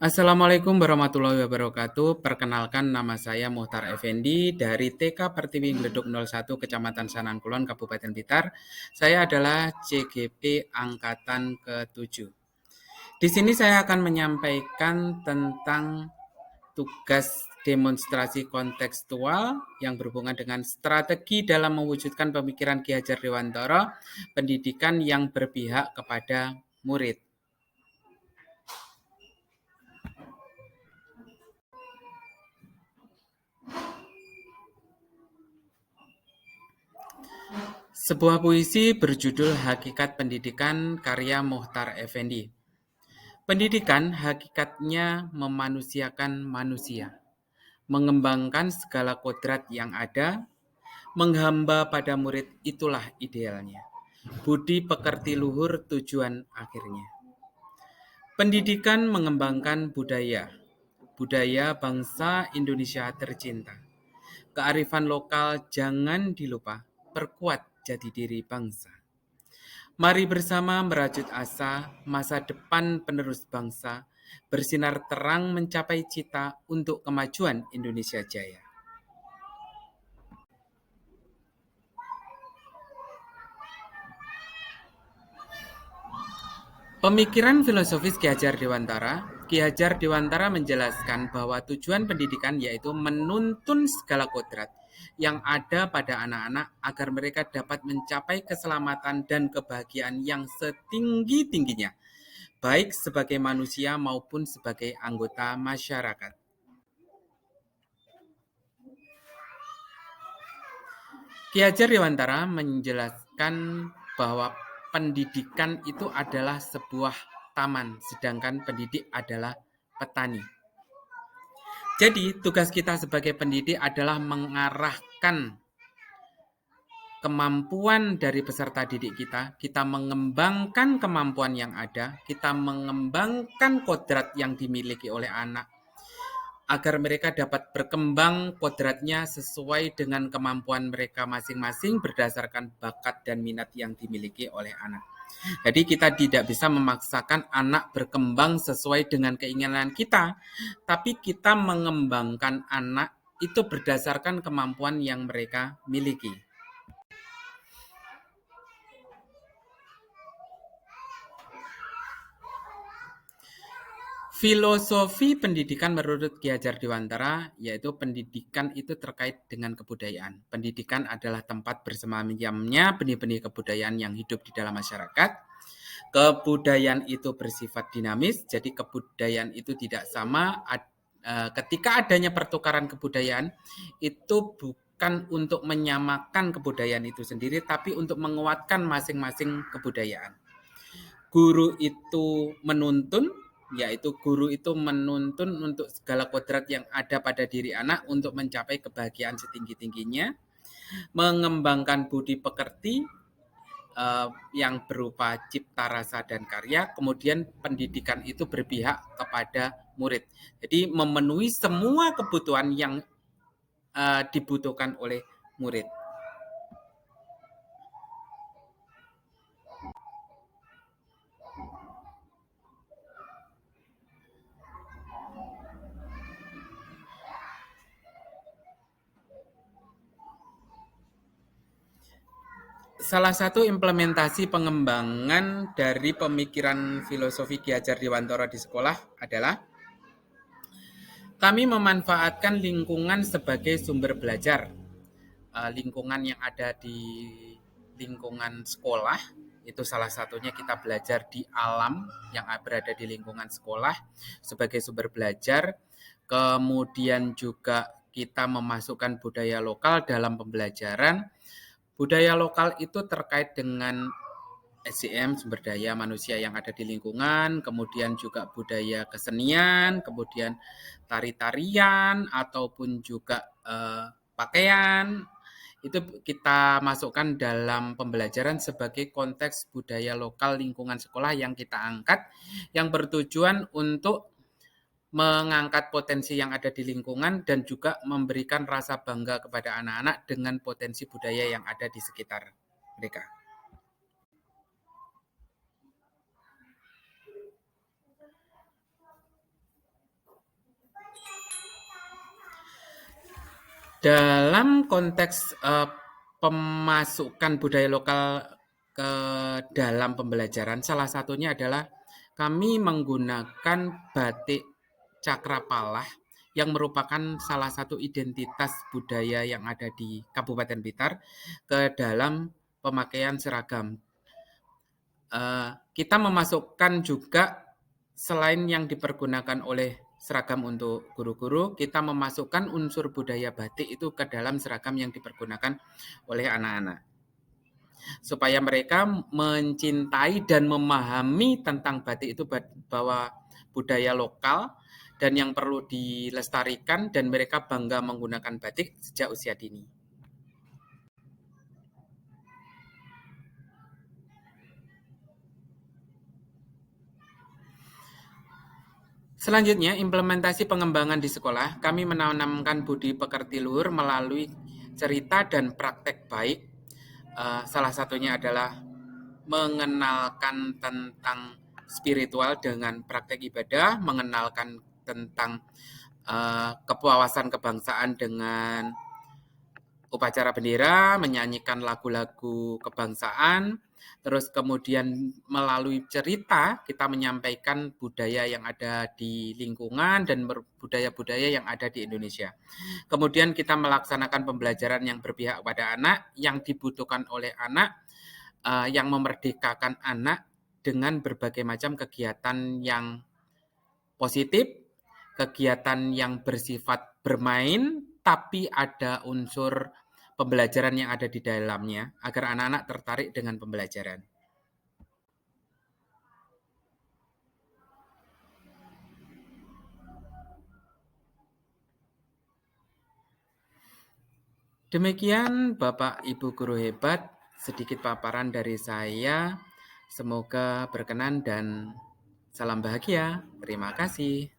Assalamualaikum warahmatullahi wabarakatuh. Perkenalkan, nama saya Muhtar Effendi dari TK Pertiwi Gledok 01 Kecamatan Sanankulon, Kabupaten Blitar. Saya adalah CGP Angkatan ke-7. Di sini saya akan menyampaikan tentang tugas demonstrasi kontekstual yang berhubungan dengan strategi dalam mewujudkan pemikiran Ki Hajar Dewantara, pendidikan yang berpihak kepada murid. Sebuah puisi berjudul Hakikat Pendidikan karya Muhtar Effendi. Pendidikan hakikatnya memanusiakan manusia, mengembangkan segala kodrat yang ada, menghamba pada murid itulah idealnya. Budi pekerti luhur tujuan akhirnya. Pendidikan mengembangkan budaya, budaya bangsa Indonesia tercinta. Kearifan lokal jangan dilupa, perkuat jati diri bangsa. Mari bersama merajut asa masa depan penerus bangsa, bersinar terang mencapai cita untuk kemajuan Indonesia Jaya. Pemikiran filosofis Ki Hajar Dewantara. Ki Hajar Dewantara menjelaskan bahwa tujuan pendidikan yaitu menuntun segala kodrat yang ada pada anak-anak agar mereka dapat mencapai keselamatan dan kebahagiaan yang setinggi-tingginya, baik sebagai manusia maupun sebagai anggota masyarakat. Ki Hajar Dewantara menjelaskan bahwa pendidikan itu adalah sebuah taman, sedangkan pendidik adalah petani. Jadi, tugas kita sebagai pendidik adalah mengarahkan kemampuan dari peserta didik kita mengembangkan kemampuan yang ada, kita mengembangkan kodrat yang dimiliki oleh anak, agar mereka dapat berkembang kodratnya sesuai dengan kemampuan mereka masing-masing berdasarkan bakat dan minat yang dimiliki oleh anak. Jadi kita tidak bisa memaksakan anak berkembang sesuai dengan keinginan kita, tapi kita mengembangkan anak itu berdasarkan kemampuan yang mereka miliki. Filosofi pendidikan menurut Ki Hajar Dewantara yaitu pendidikan itu terkait dengan kebudayaan. Pendidikan adalah tempat bersemayamnya benih-benih kebudayaan yang hidup di dalam masyarakat. Kebudayaan itu bersifat dinamis, jadi kebudayaan itu tidak sama. Ketika adanya pertukaran kebudayaan, itu bukan untuk menyamakan kebudayaan itu sendiri, tapi untuk menguatkan masing-masing kebudayaan. Guru itu menuntun, yaitu guru itu menuntun untuk segala kodrat yang ada pada diri anak untuk mencapai kebahagiaan setinggi-tingginya, mengembangkan budi pekerti yang berupa cipta rasa dan karya, kemudian pendidikan itu berpihak kepada murid. Jadi memenuhi semua kebutuhan yang dibutuhkan oleh murid. Salah satu implementasi pengembangan dari pemikiran filosofi Ki Hajar Dewantara di sekolah adalah kami memanfaatkan lingkungan sebagai sumber belajar. Lingkungan yang ada di lingkungan sekolah itu salah satunya kita belajar di alam yang berada di lingkungan sekolah sebagai sumber belajar. Kemudian juga kita memasukkan budaya lokal dalam pembelajaran. Budaya lokal itu terkait dengan SDM, sumber daya manusia yang ada di lingkungan, kemudian juga budaya kesenian, kemudian tari-tarian, ataupun juga pakaian, itu kita masukkan dalam pembelajaran sebagai konteks budaya lokal lingkungan sekolah yang kita angkat, yang bertujuan untuk mengangkat potensi yang ada di lingkungan dan juga memberikan rasa bangga kepada anak-anak dengan potensi budaya yang ada di sekitar mereka. Dalam konteks pemasukan budaya lokal ke dalam pembelajaran, salah satunya adalah kami menggunakan batik Cakrapalah yang merupakan salah satu identitas budaya yang ada di Kabupaten Blitar ke dalam pemakaian seragam. Kita memasukkan juga selain yang dipergunakan oleh seragam untuk guru-guru, kita memasukkan unsur budaya batik itu ke dalam seragam yang dipergunakan oleh anak-anak. Supaya mereka mencintai dan memahami tentang batik itu bahwa budaya lokal dan yang perlu dilestarikan dan mereka bangga menggunakan batik sejak usia dini. Selanjutnya, implementasi pengembangan di sekolah, kami menanamkan budi pekerti luhur melalui cerita dan praktek baik. Salah satunya adalah mengenalkan tentang spiritual dengan praktek ibadah, mengenalkan tentang kepuasan kebangsaan dengan upacara bendera, menyanyikan lagu-lagu kebangsaan, terus kemudian melalui cerita kita menyampaikan budaya yang ada di lingkungan dan budaya-budaya yang ada di Indonesia. Kemudian kita melaksanakan pembelajaran yang berpihak pada anak, yang dibutuhkan oleh anak, yang memerdekakan anak dengan berbagai macam kegiatan yang positif, kegiatan yang bersifat bermain, tapi ada unsur pembelajaran yang ada di dalamnya agar anak-anak tertarik dengan pembelajaran. Demikian Bapak Ibu guru hebat, sedikit paparan dari saya. Semoga berkenan dan salam bahagia. Terima kasih.